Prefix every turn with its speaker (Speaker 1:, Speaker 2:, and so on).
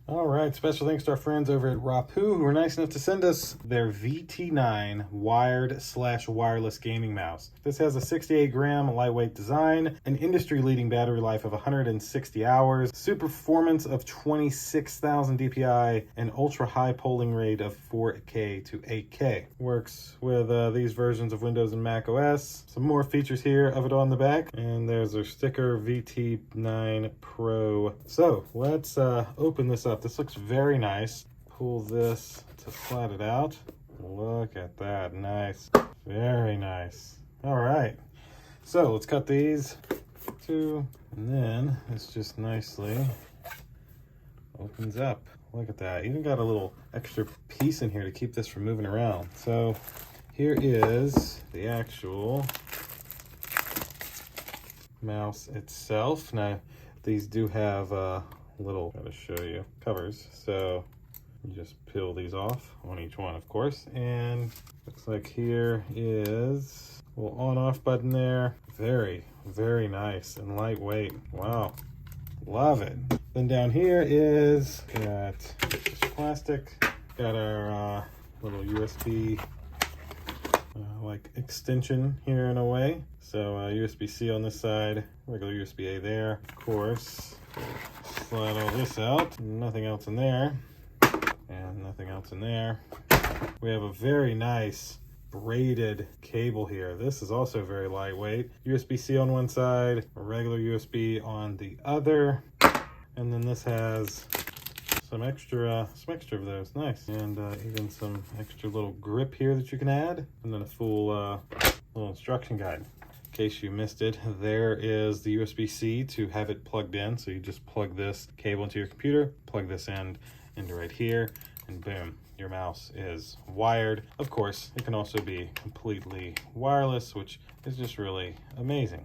Speaker 1: All right, special thanks to our friends over at Rapoo who were nice enough to send us their VT9 wired/wireless gaming mouse. This has a 68-gram lightweight design, an industry-leading battery life of 160 hours, super performance of 26,000 DPI, and ultra-high polling rate of 4K to 8K. Works with these versions of Windows and Mac OS. Some more features here of it on the back, and there's our sticker VT9PRO. So let's open this up. This looks very nice. Pull this to flat it out. Look at that, nice, very nice. All right, so let's cut these two, and then this just nicely opens up. Look at that, even got a little extra piece in here to keep this from moving around. So here is the actual mouse itself. Now these do have little, gotta show you, covers, so you just peel these off on each one, of course. And looks like here is a little on-off button there. Very, very nice and lightweight. Wow, love it. Then down here is got this plastic, got our little USB like extension here in a way. So USB-C on this side, regular USB-A there, of course. Slide all this out, nothing else in there, and nothing else in there. We have a very nice braided cable here. This is also very lightweight. USB-C on one side, a regular USB on the other, and then this has some extra of those. Nice. And even some extra little grip here that you can add, and then a full little instruction guide. In case you missed it, there is the USB-C to have it plugged in. So you just plug this cable into your computer, plug this end into right here, and boom, your mouse is wired. Of course, it can also be completely wireless, which is just really amazing.